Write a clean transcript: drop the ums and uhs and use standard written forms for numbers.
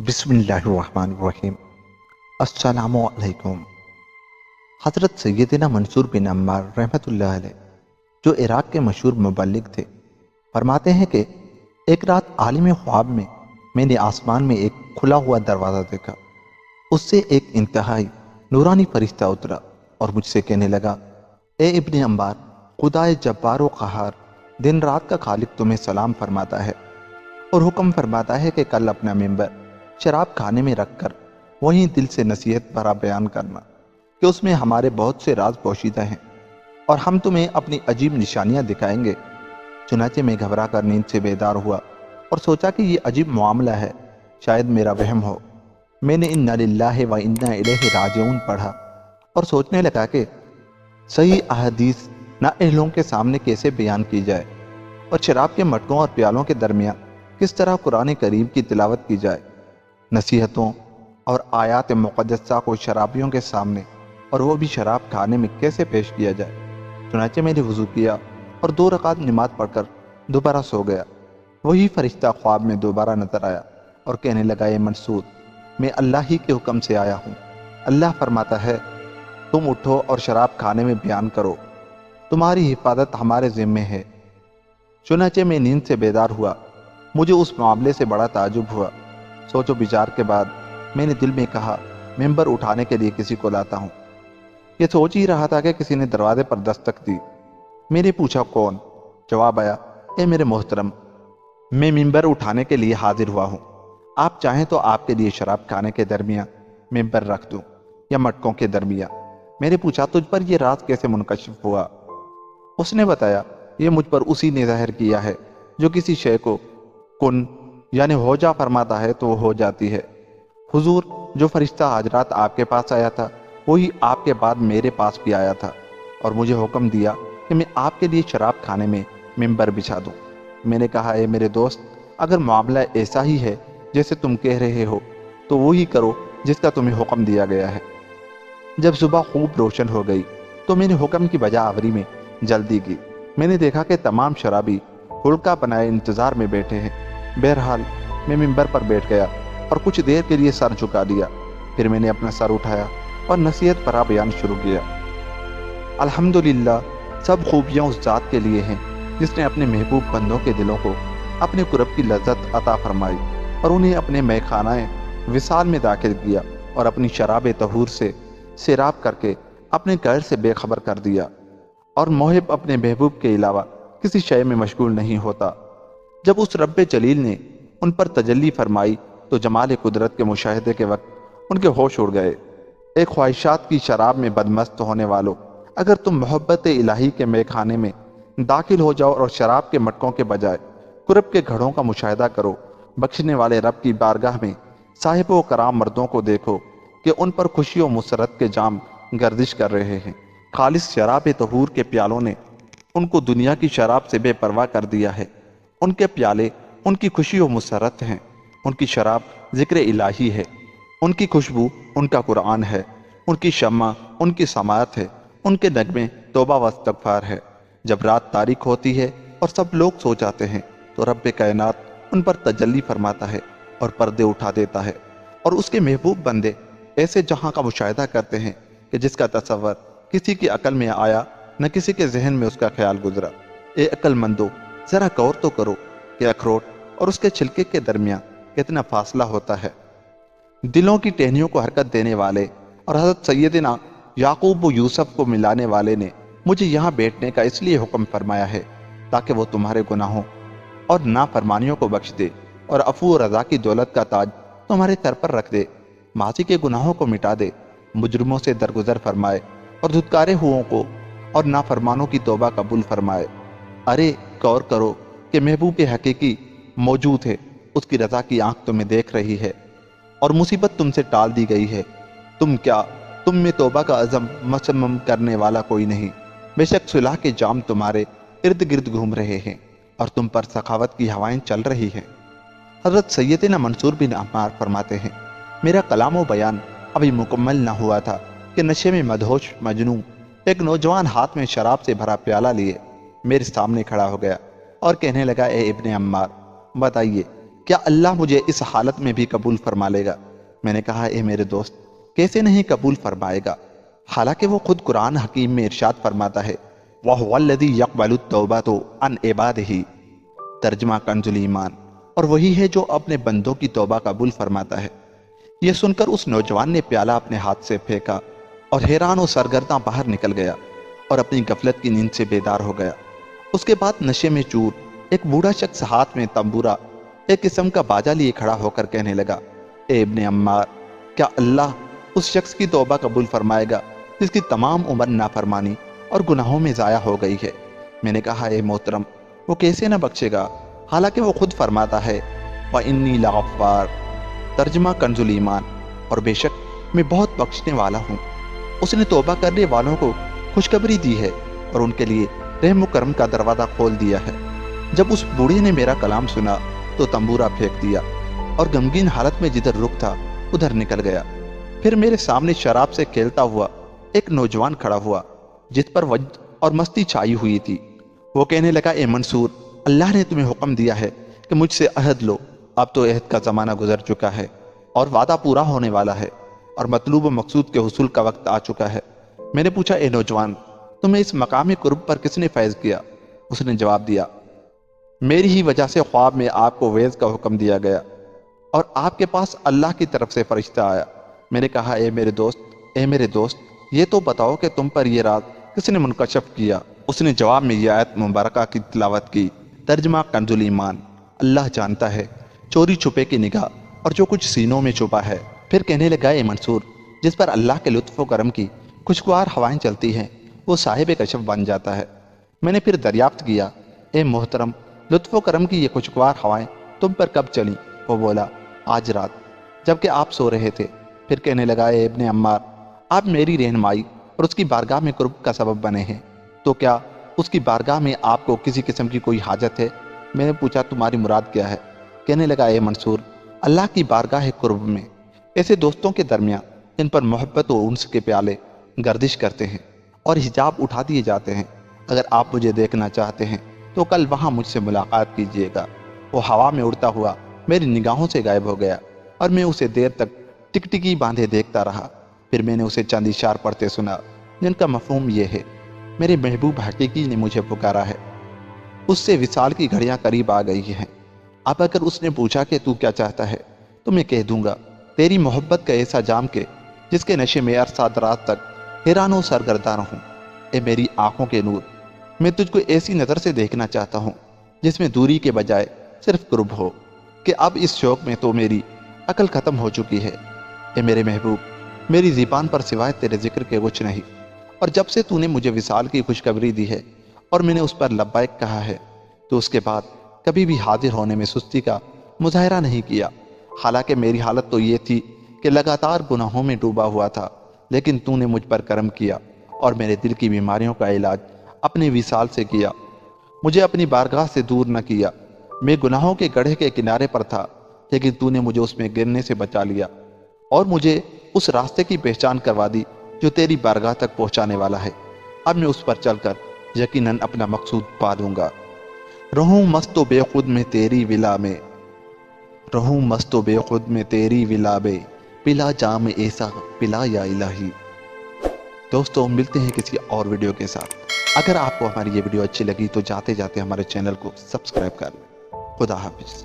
बिस्मिल्लाहिर्रहमानिर्रहीम। अस्सलामु अलैकुम। हज़रत सैयदना मंसूर बिन अम्मार रहमतुल्लाह अलैह, जो इराक़ के मशहूर मुबल्लिग थे, फरमाते हैं कि एक रात आलिम ख्वाब में मैंने आसमान में एक खुला हुआ दरवाज़ा देखा। उससे एक इंतहाई नूरानी फरिश्ता उतरा और मुझसे कहने लगा, ए इब्ने अम्बार, खुदाए जब्बार व क़हार दिन रात का खालिक तुम्हें सलाम फरमाता है और हुक्म फरमाता है कि कल अपना मिंबर शराब खाने में रखकर वहीं दिल से नसीहत भरा बयान करना कि उसमें हमारे बहुत से राज पोशीदा हैं और हम तुम्हें अपनी अजीब निशानियां दिखाएंगे। चुनाचे में घबरा कर नींद से बेदार हुआ और सोचा कि ये अजीब मामला है, शायद मेरा वहम हो। मैंने इन्ना लिल्लाहि व इन्ना इलैहि राजिऊन पढ़ा और सोचने लगा कि सही अहदीस नाअहलों के सामने कैसे बयान की जाए और शराब के मटकों और प्यालों के दरमियान किस तरह कुरान करीम की तिलावत की जाए। नसीहतों और आयात मुक़द्दसा को शराबियों के सामने और वो भी शराब खाने में कैसे पेश किया जाए। चुनाचे मैंने वज़ू किया और 2 रकात नमाज पढ़कर दोबारा सो गया। वही फरिश्ता ख्वाब में दोबारा नजर आया और कहने लगा, ये मंसूर, मैं अल्लाह ही के हुक्म से आया हूँ। अल्लाह फरमाता है, तुम उठो और शराब खाने में बयान करो, तुम्हारी हिफाजत हमारे ज़िम्मे है। चुनाचे मैं नींद से बेदार हुआ। मुझे उस मामले से बड़ा ताजुब हुआ। सोचो विचार के बाद मैंने दिल में कहा, मेंबर उठाने के लिए किसी को लाता हूँ। ये सोच ही रहा था कि किसी ने दरवाजे पर दस्तक दी। मैंने पूछा, कौन? जवाब आया, ए मेरे मोहतरम, मैं मेंबर उठाने के लिए हाजिर हुआ हूँ। आप चाहें तो आपके लिए शराब खाने के दरमियान मेंबर रख दूँ या मटकों के दरमियान। मैंने पूछा, तुझ पर यह राज कैसे मुनकशिफ हुआ? उसने बताया, ये मुझ पर उसी ने ज़ाहिर किया है जो किसी शय को कुन यानी हो जा फरमाता है तो हो जाती है। हुजूर, जो फरिश्ता आज रात आपके पास आया था वही आपके बाद मेरे पास भी आया था और मुझे हुक्म दिया कि मैं आपके लिए शराब खाने में मिंबर बिछा दूं। मैंने कहा, ए मेरे दोस्त, अगर मामला ऐसा ही है जैसे तुम कह रहे हो तो वही करो जिसका तुम्हें हुक्म दिया गया है। जब सुबह खूब रोशन हो गई तो मैंने हुक्म की बजा आवरी में जल्दी की। मैंने देखा कि तमाम शराबी हुल्का बनाए इंतजार में बैठे हैं। बहरहाल मैं मिंबर पर बैठ गया और कुछ देर के लिए सर झुका दिया। फिर मैंने अपना सर उठाया और नसीहत भरा बयान शुरू किया। अल्हम्दुलिल्लाह, सब खूबियाँ उस ज़ात के लिए हैं जिसने अपने महबूब बंदों के दिलों को अपने कुर्ब की लज्जत अता फरमाई और उन्हें अपने मैखानाए विसाल में दाखिल किया और अपनी शराब तहूर से सैराब करके अपने घर से बेखबर कर दिया। और मोहिब अपने महबूब के अलावा किसी शय में मशगूल नहीं होता। जब उस रब्बे जलील ने उन पर तजल्ली फरमाई तो जमाल कुदरत के मुशाहिदे के वक्त उनके होश उड़ गए। एक ख्वाहिशात की शराब में बदमस्त होने वालों, अगर तुम मोहब्बत इलाही के मैखाने में दाखिल हो जाओ और शराब के मटकों के बजाय कुर्ब के घड़ों का मुशाहिदा करो, बख्शने वाले रब की बारगाह में साहिब व कराम मर्दों को देखो कि उन पर खुशी व मुसरत के जाम गर्दिश कर रहे हैं। खालिस शराब तहूर के प्यालों ने उनको दुनिया की शराब से बेपरवाह कर दिया है। उनके प्याले उनकी खुशी व मुसरत हैं, उनकी शराब जिक्र इलाही है, उनकी खुशबू उनका कुरान है, उनकी शम्मा उनकी समात है, उनके नगमे तौबा व इस्तगफार है। जब रात तारीक होती है और सब लोग सो जाते हैं तो रब्बे कायनात उन पर तजल्ली फरमाता है और पर्दे उठा देता है और उसके महबूब बंदे ऐसे जहां का मुशाहिदा करते हैं कि जिसका तसव्वुर किसी की अकल में आया न किसी के जहन में उसका ख्याल गुजरा। ए अक्लमंदो, जरा गौर तो करो कि अखरोट और उसके छिलके के दरमियान कितना फासला होता है। दिलों की टहनियों को हरकत देने वाले और हज़रत सैयदना याकूब व यूसुफ को मिलाने वाले ने मुझे यहाँ बैठने का इसलिए हुक्म फरमाया है ताकि वो तुम्हारे गुनाहों और नाफरमानियों को बख्श दे और अफू और रज़ा की दौलत का ताज तुम्हारे सर पर रख दे, माजी के गुनाहों को मिटा दे, मुजरिमों से दरगुजर फरमाए और धुतकारे हुओं को और नाफरमानों की तौबा कबूल फरमाए। अरे गौर करो कि महबूब हकीकी मौजूद है, उसकी रज़ा की आंख तुम्हें देख रही है और मुसीबत तुमसे टाल दी गई है। तुम में तौबा का अज़म मसम्मम करने वाला कोई नहीं। बेशक सुलह के जाम तुम्हारे इर्द गिर्द घूम रहे हैं और तुम पर सखावत की हवाएं चल रही हैं। हज़रत सैयदना मंसूर बिन अम्मार फरमाते हैं, मेरा कलाम व बयान अभी मुकम्मल न हुआ था कि नशे में मदहोश मजनू एक नौजवान हाथ में शराब से भरा प्याला लिए मेरे सामने खड़ा हो गया और कहने लगा, ए इब्ने अम्मार, बताइए کیا اللہ مجھے اس حالت میں بھی قبول فرما لے گا؟ میں نے کہا اے میرے دوست، کیسے نہیں قبول فرمائے گا، حالانکہ وہ خود قرآن حکیم میں ارشاد فرماتا ہے وَهُوَ الَّذِي يَقْبَلُ التَّوْبَةَ عَنْ عِبَادِهِ، ترجمہ کنز الایمان، اور وہی ہے جو اپنے بندوں کی توبہ قبول فرماتا ہے۔ یہ سن کر اس نوجوان نے پیالہ اپنے ہاتھ سے پھینکا اور حیران و سرگرداں باہر نکل گیا اور اپنی غفلت کی نیند سے بیدار ہو گیا۔ اس کے بعد نشے میں چور ایک بوڑھا شخص ہاتھ میں تمبورا ایک قسم کا باجا لیے کھڑا ہو کر کہنے لگا اے ابن عمار، کیا اللہ اس شخص کی توبہ قبول فرمائے گا جس کی تمام عمر نافرمانی اور گناہوں میں ضائع ہو گئی ہے؟ میں نے کہا اے محترم، وہ کیسے نہ بخشے گا، حالانکہ وہ خود فرماتا ہے وَإِنِّي لَغَفَّارٌ، ترجمہ کنز الایمان، اور بے شک میں بہت بخشنے والا ہوں۔ اس نے توبہ کرنے والوں کو خوشخبری دی ہے اور ان کے لیے رحم و کرم کا دروازہ کھول دیا ہے۔ جب اس بوڑھے نے میرا کلام سنا تو تمبورا پھینک دیا اور غمگین حالت میں جدھر رخ تھا ادھر نکل گیا۔ پھر میرے سامنے شراب سے کھیلتا ہوا ایک نوجوان کھڑا ہوا جس پر وجد اور مستی چھائی ہوئی تھی۔ وہ کہنے لگا اے منصور، اللہ نے تمہیں حکم دیا ہے کہ مجھ سے عہد لو، اب تو عہد کا زمانہ گزر چکا ہے اور وعدہ پورا ہونے والا ہے اور مطلوب و مقصود کے حصول کا وقت آ چکا ہے۔ میں نے پوچھا اے نوجوان، تمہیں اس مقام قرب پر کس نے فیض کیا؟ اس نے جواب دیا میری ہی وجہ سے خواب میں آپ کو ویز کا حکم دیا گیا اور آپ کے پاس اللہ کی طرف سے فرشتہ آیا۔ میں نے کہا اے میرے دوست، یہ تو بتاؤ کہ تم پر یہ راز کس نے منکشف کیا؟ اس نے جواب میں یہ آیت مبارکہ کی تلاوت کی، ترجمہ کنز الایمان، اللہ جانتا ہے چوری چھپے کی نگاہ اور جو کچھ سینوں میں چھپا ہے۔ پھر کہنے لگا اے منصور، جس پر اللہ کے لطف و کرم کی خوشگوار ہوائیں چلتی ہیں وہ صاحب کشف بن جاتا ہے۔ میں نے پھر دریافت کیا اے محترم، لطف و کرم کی یہ خوشگوار ہوائیں تم پر کب چلیں؟ وہ بولا آج رات جبکہ آپ سو رہے تھے۔ پھر کہنے لگا اے ابن عمار، آپ میری رہنمائی اور اس کی بارگاہ میں قرب کا سبب بنے ہیں، تو کیا اس کی بارگاہ میں آپ کو کسی قسم کی کوئی حاجت ہے؟ میں نے پوچھا تمہاری مراد کیا ہے؟ کہنے لگا اے منصور، اللہ کی بارگاہ قرب میں ایسے دوستوں کے درمیان جن پر محبت و انس کے پیالے گردش کرتے ہیں اور حجاب اٹھا دیے جاتے ہیں، اگر آپ مجھے دیکھنا چاہتے ہیں تو کل وہاں مجھ سے ملاقات کیجیے گا۔ وہ ہوا میں اڑتا ہوا میری نگاہوں سے غائب ہو گیا اور میں اسے دیر تک ٹکٹکی باندھے دیکھتا رہا۔ پھر میں نے اسے چند اشار پڑھتے سنا جن کا مفہوم یہ ہے میرے محبوب حقیقی نے مجھے پکارا ہے، اس سے وصال کی گھڑیاں قریب آ گئی ہیں۔ اب اگر اس نے پوچھا کہ تو کیا چاہتا ہے تو میں کہہ دوں گا تیری محبت کا ایسا جام کہ جس کے نشے میں عرصہ دراز تک حیران و سرگرداں رہوں۔ اے میری آنکھوں کے نور، میں تجھ کو ایسی نظر سے دیکھنا چاہتا ہوں جس میں دوری کے بجائے صرف قرب ہو کہ اب اس شوق میں تو میری عقل ختم ہو چکی ہے۔ اے میرے محبوب، میری زبان پر سوائے تیرے ذکر کے کچھ نہیں، اور جب سے تو نے مجھے وصال کی خوشخبری دی ہے اور میں نے اس پر لبیک کہا ہے تو اس کے بعد کبھی بھی حاضر ہونے میں سستی کا مظاہرہ نہیں کیا۔ حالانکہ میری حالت تو یہ تھی کہ لگاتار گناہوں میں ڈوبا ہوا تھا، لیکن تو نے مجھ پر کرم کیا اور میرے دل کی بیماریوں کا علاج اپنے وصال سے کیا، مجھے اپنی بارگاہ سے دور نہ کیا۔ میں گناہوں کے گڑھے کے کنارے پر تھا، لیکن تو نے مجھے اس میں گرنے سے بچا لیا اور مجھے اس راستے کی پہچان کروا دی جو تیری بارگاہ تک پہنچانے والا ہے۔ اب میں اس پر چل کر یقیناً اپنا مقصود پا لوں گا۔ رہوں مست و بے خود میں تیری ولا میں، رہوں مست و بے خود میں تیری ولا میں، پلا جام ایسا پلا یا الہی۔ دوستو، ملتے ہیں کسی اور ویڈیو کے ساتھ۔ اگر آپ کو ہماری یہ ویڈیو اچھی لگی تو جاتے جاتے ہمارے چینل کو سبسکرائب کر لیں۔ خدا حافظ۔